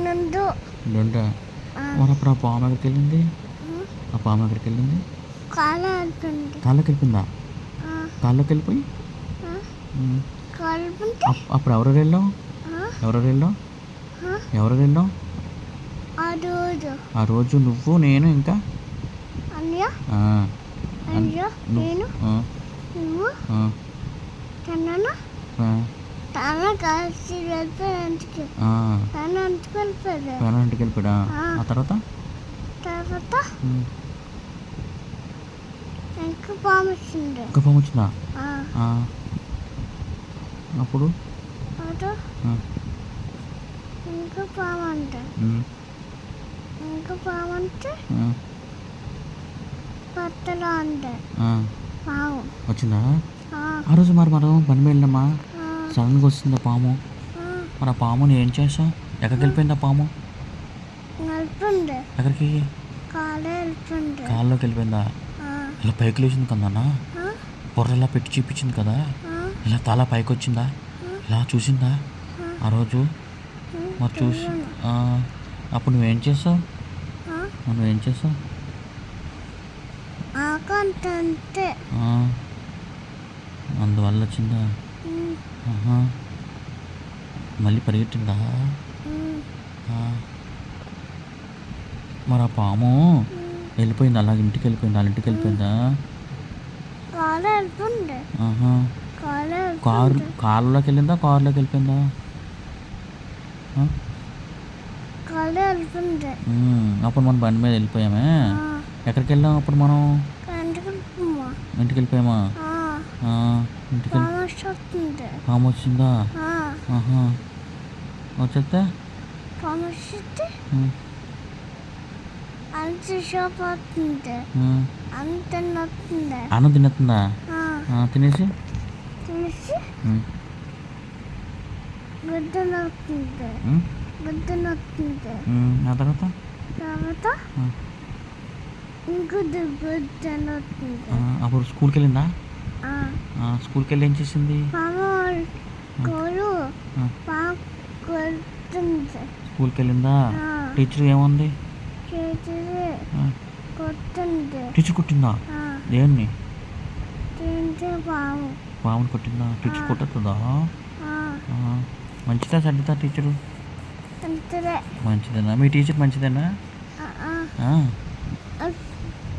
నుండు రెండా మరి అప్పుడు ఆ పాము ఎక్కడికి వెళ్ళింది? ఆ పాము ఎక్కడికి వెళ్ళింది? కాలు వెళ్తుంది కాళ్ళకి వెళ్ళిపోయిందా? కాళ్ళకి వెళ్ళిపోయి కాలుతుంటే అప్పుడు ఎవరెవరు వెళ్ళావు? ఎవరెవరు వెళ్ళావు? ఎవరెవరు వెళ్ళావు ఆ రోజు ఆ రోజు? నువ్వు, నేను, ఇంకా అన్నయ్య ఆ, అన్నయ్య నేను ఆ, నువ్వు ఆ, తనను ఆ, తన కలిసి వెళ్ళిపోయి ఇంటికి ఆ. తన ఇంటికి వెళ్ళిపోయాడు వేరే ఇంటికి వెళ్ళిపోయాడా? ఆ తర్వాత తర్వాత ఉమ్, ఇంకా పాము వచ్చింది ఇంకా పాము వచ్చిందా? ఆ, ఆ, అప్పుడు అటు ఆ, ఇంకా పాము అంటే ఉమ్, ఇంకా పాము అంటే ఆ, పత్తలో అంటే ఆ. పాము వచ్చిందా? ఆ, ఆ రోజు మరి మనం పని వెళ్ళామా? ఆ, సడన్గా వచ్చిందా పాము? ఆ, మరి ఆ పాముని ఏం చేసాం? ఎక్కడికి వెళ్ళిపోయింది ఆ పాము? వెళ్తుంది ఎక్కడికి? కాలే వెళ్తుంది కాల్లోకి వెళ్ళిపోయిందా? ఆ, ఇలా పైకి లేచింది కదన్నా, ఆ, బుర్రలా పెట్టి చూపించింది కదా, ఆ, ఇలా తల పైకి వచ్చిందా? ఇలా చూసిందా ఆ రోజు? మరి చూసి తెలియను. ఆ, అప్పుడు నువ్వేం చేసావు? ఆ, నువ్వేం చేసావు? ఆకంత అంతే ఆ, అందువల్ల వచ్చిందా? ఉమ్, ఆహా. మళ్ళీ పరిగెట్టిందా? ఉమ్, ఆ. మరి ఆ పాము వెళ్ళిపోయింది, అలాగ ఇంటికి వెళ్ళిపోయింది, వాళ్ళ ఇంటికి వెళ్ళిపోయిందా? కాలే వెళ్తుంది ఆహా. కాలే కారు వెళ్తుంది కారులోకి వెళ్ళిందా, కారులోకి వెళ్ళిపోయిందా? ఆ? కాలే వెళ్తుంది అప్పుడు మనం బండి మీద వెళ్ళిపోయామే. ఆ, ఎక్కడికి వెళ్ళాం అప్పుడు మనం? ఇంటికి వెళ్తుమ్మా ఇంటికి వెళ్ళిపోయామా? ఆ, ఆ, ఇంటికి వెళ్ళి పాము వస్తుంది పాము వచ్చిందా? ఆ, ఆహా. వచ్చేస్తే పాము వస్తే ఉమ్, అంత షాప్ అవుతుంది ఉమ్. అంత నొస్తుంది అన్నం తినేస్తుందా? ఆ, తినేసి తీసి ఉమ్, గుడ్డ నొస్తుంది ఉమ్, గుడ్డ నొస్తుంది ఆ తర్వాత తర్వాత ఉమ్, ఇంకొద్దు గుడ్డ నొస్తుంది అప్పుడు స్కూల్కి వెళ్ళిందా? ఆ, స్కూల్కి వెళ్ళి ఏం చేసింది? పాము కోలు ఆ, పాము కొడుతుంది స్కూల్కి వెళ్ళిందా? ఆ, టీచర్ ఏముంది? చేతిది ఆ, కొడుతుంది టీచర్ కొట్టిందా? ఆ, దేన్ని? తింటే పాము పాముని కొట్టిందా? టీచర్ ఆ. కొట్టద్దా? ఆ, మంచిదా చెడ్డదా టీచరు? అంతదే మంచిదేనా? మీ టీచర్ మంచిదేనా? ఆ, ఆ, ఆ. ఆ,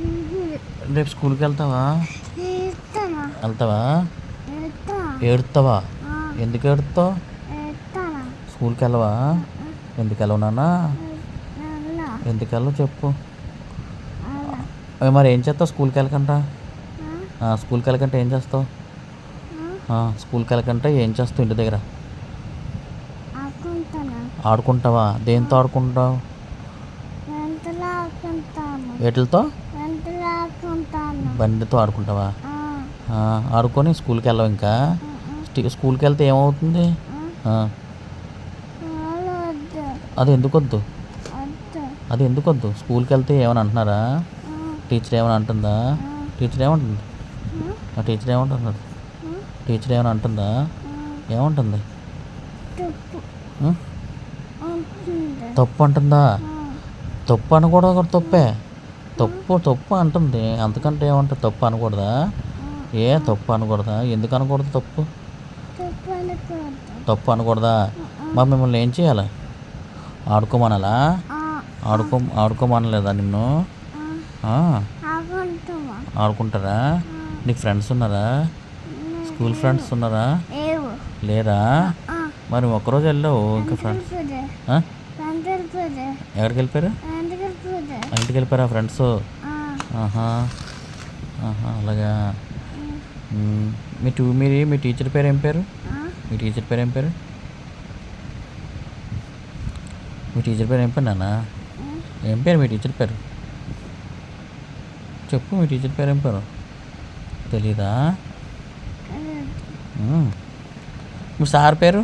ఇది రేపు స్కూల్కి వెళ్తావా? ఇస్తానా వెళ్తావా? ఇస్తా ఏడుస్తావా? ఆ, ఎందుకు ఏడుస్తావు? ఇస్తానా స్కూల్కి వెళ్ళవా? ఎందుకు వెళ్ళవు నాన్న? అలా ఎందుకు వెళ్ళవు చెప్పు. అలా మరి ఏం చేస్తావు స్కూల్కి వెళ్ళకుండా? ఆ, స్కూల్కి వెళ్ళకంటే ఏం చేస్తావు? స్కూల్కి వెళ్ళకంటే ఏం చేస్తావు ఇంటి దగ్గర? ఆకుంటాను ఆడుకుంటావా? దేంతో ఆడుకుంటావు? వెంటలో ఆకుంటాను వేటితో? వెంటలో ఆకుంటాను బండితో ఆడుకుంటావా? ఆ, ఆడుకొని స్కూల్కి వెళ్ళవు ఇంకా? స్కూల్కి వెళ్తే ఏమవుతుంది? ఆ, ఆ, పాలు వద్దు అది ఎందుకు వద్దు? వద్దు అది ఎందుకు వద్దు? స్కూల్కి వెళ్తే ఏమైనా అంటున్నారా? ఆ, టీచర్ ఏమైనా అంటుందా? టీచర్ ఏమంటుంది? ఆ, టీచర్ ఏమంటున్నారు? ఆ, టీచర్ ఏమైనా అంటుందా? ఆ, ఏమంటుంది? తుప్పు ఉం? ఉంటుంది తప్పు అంటుందా? ఆ, తప్పు అనకూడదు, కూడా తప్పే. తప్పు అంటుంది, అంతకంటే ఏమంటుంది? తప్పు అనకూడదా? తప్పు అనకూడదా? ఎందుకు అనకూడదు తప్పు? తుప్పు అనకూడదు తప్పు అనకూడదా? మరి మిమ్మల్ని ఏం చేయాలి? ఆడుకోమనాలా? ఆ, ఆడుకోమనలేదా నిన్ను? ఆ, ఆ, ఆకుంటావా ఆడుకుంటారా? నీకు ఫ్రెండ్స్ ఉన్నారా? స్కూల్ ఫ్రెండ్స్ ఉన్నారా? ఏవు లేరా? ఆ, మరి ఒక్కరోజు వెళ్ళావు, ఇంకా ఫ్రెండ్స్ వెళ్ళిపోదే వెళ్ళిపోదే ఎక్కడికి వెళ్ళిపోయారు? వెళ్ళిపోదే ఇంటికి వెళ్ళిపోయారా ఫ్రెండ్స్? ఆహా, అలాగా. మీ టీచర్ పేరు ఏం పేరు? మీ టీచర్ పేరు ఏం పేరు? మీ టీచర్ పేరు ఏం పేరు నాన్న? ఏం పేరు మీ టీచర్ పేరు? చెప్పు, మీ టీచర్ పేరు ఏం పేరు? తెలీదా? మీ సార్ పేరు?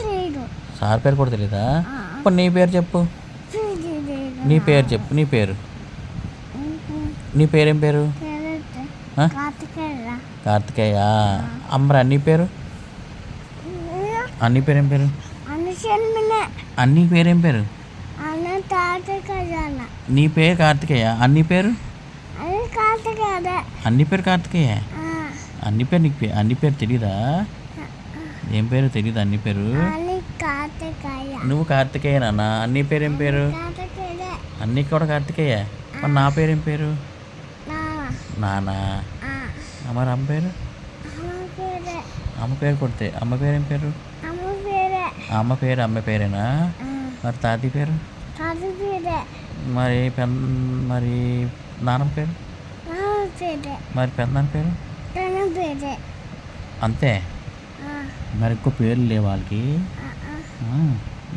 లేదు సార్ పేరు కూడా తెలీదా? ఇప్పుడు నీ పేరు చెప్పు. నీ పేరు చెప్పు. నీ పేరు ఏం పేరు? ఆ? కార్తికేయ. అమ్మరా నీ పేరు? నీ పేరు ఏం పేరు? అని చెల్మినే అన్నీ పేరేం పేరు? అన్న తాతకజాన నీ పేరు కార్తికేయ. అన్ని పేరు? అది తాతకదే అన్ని పేరు కార్తికేయ. అన్ని పేరు నీకు అన్ని పేరు తెలీదా? ఏం పేరు తెలీదా అన్ని పేరు? అది తాతకయ నువ్వు కార్తికేయ నాన్న. అన్ని పేరు ఏం పేరు? తాతకదే అన్నీ కూడా కార్తికేయ. మరి నా పేరేం పేరు? నా నానా. మరి అమ్మ పేరు? అమ్మ పేరే అమ్మ పేరు కొడితే అమ్మ పేరేం పేరు? అమ్మ పేరే అమ్మ పేరు అమ్మ పేరేనా? మరి తాతి పేరు? తాత పేరే మరి నాన్నమ్మ పేరు? నాన్న పేరే మరి పెద్దనాన్న పేరు? తన పేరే అంతే. మరి ఎక్కువ పేర్లు లేవు వాళ్ళకి?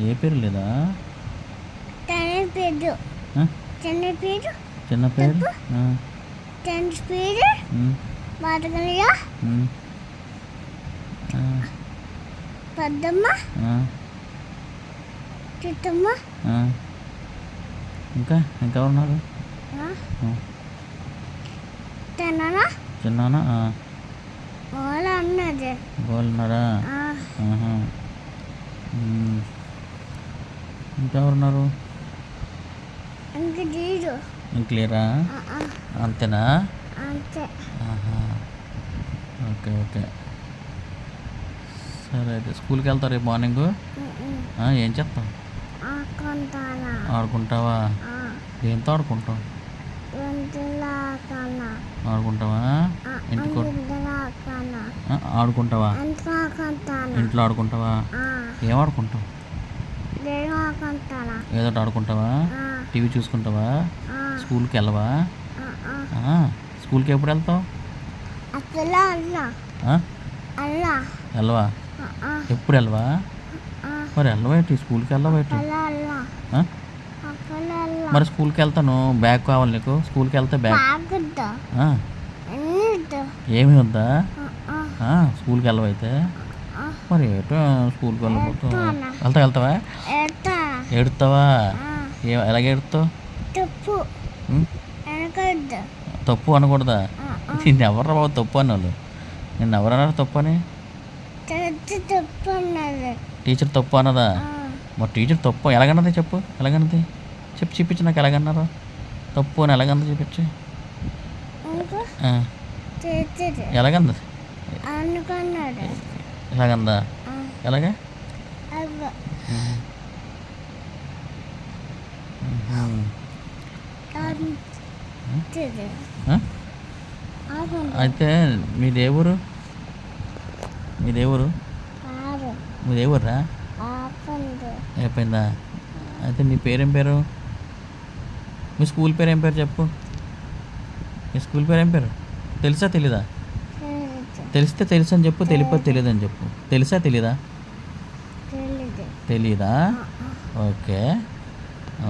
ఏ పేరు లేదా? తన పేరు ఆ? చిన్న పేరు చిన్న పేరు? తన పేరు బతకలియా పెద్దమ్మ చిట్టమ్మ ఇంకా ఇంకా ఉన్నారు? తననా చిన్నానా? వాళ్ళ అన్నది వాళ్ళు ఉన్నారా? ఇంకెవరున్నారు? ఇంక తీరు ఇంక్లియరా? అంతేనా? అంతే ఓకే ఓకే సరే అయితే స్కూల్కి వెళ్తావు రేపు మార్నింగ్? ఏం చేస్తావు? ఆకుంటానా ఆడుకుంటావా? దేంతో ఆడుకుంటావు? వంటలాకనా ఆడుకుంటావా? ఇంటికి వంటలాకనా ఆడుకుంటావా? అంటాకంటానా ఇంట్లో ఆడుకుంటావా? ఏం ఆడుకుంటావు? దేవాకంటానా ఏదో ఒకటి ఆడుకుంటావా? టీవీ చూసుకుంటావా? స్కూల్కి వెళ్ళవా? స్కూల్కి ఎప్పుడు వెళ్తావు? అసలు అల్లా అల్లా వెళ్ళవా? ఎప్పుడు వెళ్ళవా? మరి వెళ్ళవేటి? స్కూల్కి వెళ్ళవేటి? అలా అల్లా అసలు అల్లా మరి స్కూల్కి వెళ్తాను బ్యాగ్ కావాలి నీకు. స్కూల్కి వెళ్తే బ్యాగ్ బాగుద్దా ఎన్నిద్దా ఏమి వద్దా? స్కూల్కి వెళ్ళవైతే మరి ఏటో స్కూల్కి వెళ్ళబోతావు. వెళ్తావా? ఏడుస్తావా? ఎలాగ ఏడుస్తావు? తప్పు వెనకద్దు తప్పు అనకూడదా? నిన్ను ఎవరు బాబు తప్పు అన్నాళ్ళు? నిన్ను ఎవరన్నారు తప్పు అని? తప్పు అన్నది టీచర్ తప్పు అన్నదా? మరి టీచర్ తప్పు ఎలాగన్నది చెప్పు. ఎలాగన్నది చూపించు నాకు. ఎలాగన్నారు తప్పు అని? ఎలాగన్నది చూపించు. ఎలాగన్నది? అనుకున్నాడు ఎలాగందా? ఎలాగా? అయితే మీదేవురు? మీదేవురా? అయిపోయిందా? అయితే మీ పేరేం పేరు? మీ స్కూల్ పేరు ఏం పేరు చెప్పు. మీ స్కూల్ పేరు ఏం పేరు? తెలుసా తెలీదా? తెలిస్తే తెలుసు అని చెప్పు. తెలియకపోతే తెలియదు అని చెప్పు. తెలుసా తెలీదా? తెలీదా? ఓకే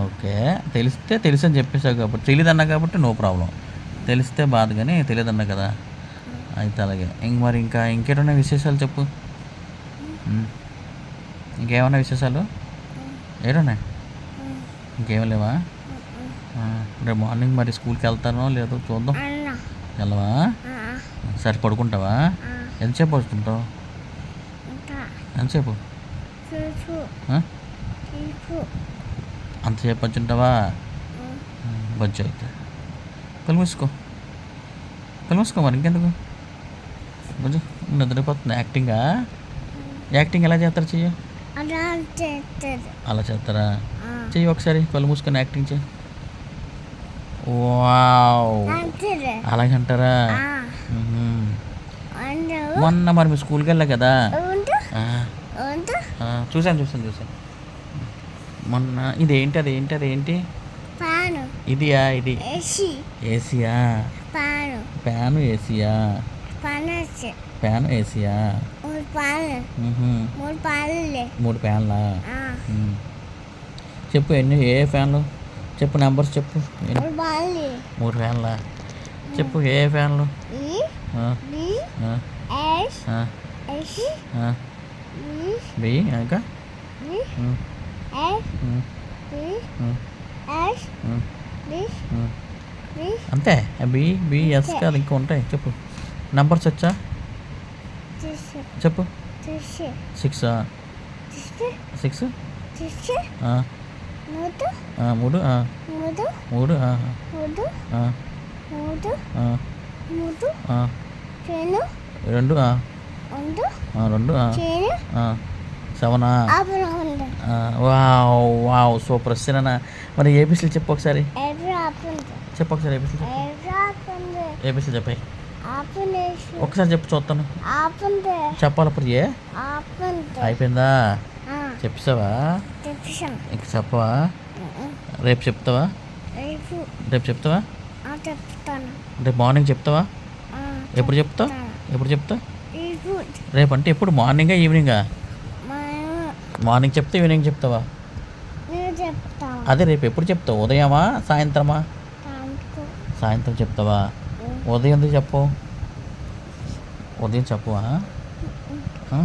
ఓకే తెలిస్తే తెలుసు అని చెప్పేసావు కాబట్టి తెలియదన్నా కాబట్టి నో ప్రాబ్లం. తెలిస్తే బాధ కానీ తెలియదన్నా కదా. అయితే అలాగే మరి ఇంకేమన్నా విశేషాలు చెప్పు. ఇంకేమన్నా విశేషాలు ఏడున్నాయి? ఇంకేం లేవా? రేపు మార్నింగ్ మరి స్కూల్కి వెళ్తానో లేదో చూద్దాం. వెళ్ళవా? సరే పడుకుంటావా? ఎంతసేపు పడుకుంటావు? ఎంతసేపు? అంతసేపు వచ్చుంటావా? బజ్జు అయితే కళ్ళు మూసుకో మరి ఇంకెందుకు బజ్జు నిద్రపోతుంది. యాక్టింగ్ ఎలా చేస్తారు? చెయ్యి. అలా చేస్తారా? చెయ్యి ఒకసారి కళ్ళు మూసుకొని యాక్టింగ్ చెయ్యి. వావ్ అలాగంటారా? మొన్న మరి మీ స్కూల్కి వెళ్ళా కదా. చూసాను మొన్న. అదేంటి ఇదియా? ఇది Asia? Fan Asia? Fan Asia? 3 ఫ్యాన్లా? చెప్పు ఏ ఫ్యాన్లు చెప్పు. నెంబర్స్ చెప్పు. 3 ఫ్యాన్లా? చెప్పు ఏ ఫ్యాన్లు? బి ఇంకా అంతే. బిఎస్ కాదు ఇంకా ఉంటాయి. చెప్పు నెంబర్స్ వచ్చా? చెప్పు. 6 6 6 ఆ, 3 ఆ, 3 ఆ, 3 3 ఆ, 3 ఆ, 3 ఆ, 3 ఆ, చేను 2 ఆ, 2 2 ఆ, చేను 7 ఆపలు ఉంది వావ్ వావ్ సూపర్ సిరన్న. మరి ఏబీసీలు చెప్పు ఒకసారి, ఎర్ర ఆపలు చెప్పు ఒకసారి ఏబీసీలు చెప్పు, ఎర్ర ఆపలు ఏబీసీలు చెప్పాయి ఆపలేసు ఒకసారి చెప్పు చూస్తాను. ఆపంది చెప్పాలి ఇప్పుడు ఏ ఆపంది అయిపోయిందా? చెప్పావా? తెప్పిసాం ఇంక చెప్పవా? రేపు చెప్తావా? రేపు రేపు చెప్తావా? చెప్తాను రేపు మార్నింగ్ చెప్తావా? ఆ, ఎప్పుడు చెప్తావు? చెప్తాను. ఎప్పుడు చెప్తావు? రేపు రేపు అంటే ఎప్పుడు, మార్నింగా ఈవినింగా? మేము మార్నింగ్ చెప్తే ఈవినింగ్ చెప్తావా? నేను చెప్తాను అదే రేపు ఎప్పుడు చెప్తావు, ఉదయమా సాయంత్రమా? దాంట్లో సాయంత్రం చెప్తావా? ఉదయం ఎందుకు చెప్పవు? ఉదయం చెప్పవా? ఆ.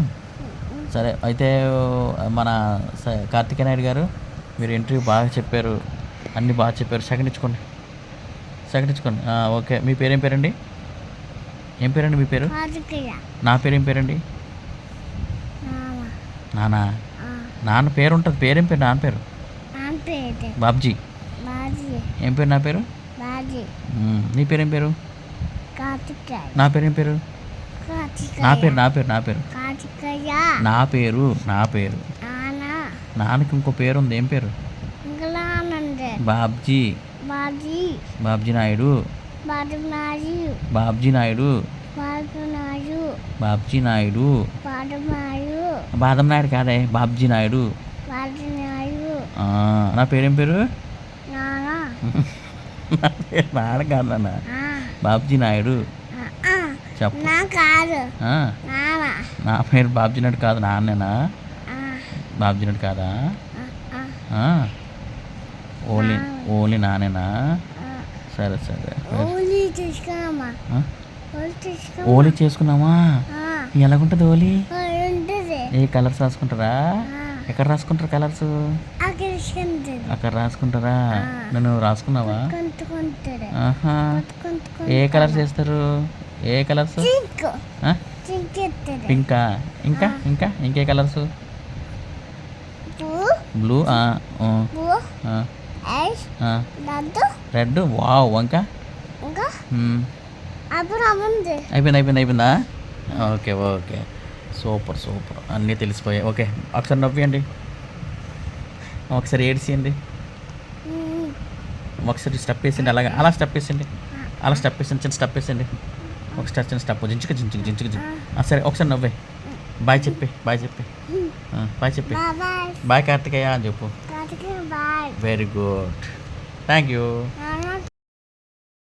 సరే అయితే మన కార్తికేయ నాయుడు గారు, మీరు ఇంటర్వ్యూ బాగా చెప్పారు, అన్నీ బాగా చెప్పారు. సెకండ్ ఇచ్చుకోండి, సెకండ్ ఇచ్చుకోండి. ఓకే, మీ పేరేం పేరండి? ఏం పేరండి మీ పేరు? కార్తికేయ నా పేరు ఏం పేరండి? మామ నానా? నాన్న పేరు ఉంటుంది, పేరేం పేరు? నాన్న పేరు నా పేరు బాబ్జీ. బాజీ ఏం పేరు నా పేరు? బాజీ నీ పేరేం పేరు? కార్తికేయ నా పేరేం పేరు? నా పేరు నా పేరు నా పేరు కార్తికేయ నా పేరు నా పేరు నాన్న నాన్నకి ఇంకో పేరు ఉంది, ఏం పేరు? ఇంగ్లాండ్ బాబ్జీ. బాజీ బాబ్జీ నాయుడు. బాడుమారు బాబ్జీ నాయుడు. బాడుమారు బాబ్జీ నాయుడు. బాడుమారు బాదం నాయుడు కాదే, బాబ్జీ నాయుడు. బాడుమారు ఆ, నా పేరేం పేరు? నాన్న నా పేరు నాన్న కాదు నాన్న, బాబ్జీ నాయుడు. చెప్పు. నా కాదు ఆ, నాన్న నా పేరు బాబ్జీ నాయుడు కాదు, నాన్నేనా? ఆ, బాబ్జీ నాయుడు కాదా? ఆ, ఆ, ఆ, ఓన్లీ నాన్న. ఓన్లీ నానేనా? ఆ. సరే సరే. ఓలి తీసుకురామా ఆ, ఓలి తీసుకురా ఓలీ చేసుకున్నామా? ఎలాగుంటుంది ఓలీ? ఉంటుంది ఏ కలర్స్ రాసుకుంటారా? ఎక్కడ రాసుకుంటారు కలర్స్? అక్కడ తీసుకుంటుంది అక్కడ రాసుకుంటారా? ఆ. నన్ను రాసుకున్నావా? కొంటుకుంటుంది ఆహా. ఏ కలర్స్ వేస్తారు? ఏ కలర్స్? చింక్ ఆ? చింక్ ఎత్తుంది పింకా? ఇంకా ఇంకా ఇంకే కలర్స్? పూ బ్లూ. పూ ఐస్ లడ్డు రెడ్. వావ్. ఇంకా ఇంకా మ్మ్. అప్పుడు అమ్ముంది అయిపోయిందా? ఓకే ఓకే, సూపర్ సూపర్, అన్నీ తెలిసిపోయాయి. ఓకే, ఒకసారి నవ్వియండి, ఒకసారి ఏడ్చేయండి, ఒకసారి స్టెప్ వేసిండి, అలాగే అలా స్టెప్ వేసిండి, అలా స్టెప్ వేసిండి, చిన్న స్టెప్ వేసిండి, ఒక స్టెప్ చిన్న స్టెప్ జించుకు జించుకు జించుకు జించుకు. సరే ఒకసారి నవ్వే, బాయ్ చెప్పి బాయ్ చెప్పి బాయ్ చెప్పి బాయ్ బాయ్ కార్తికేయ అని చెప్పు. Bye very good, thank you.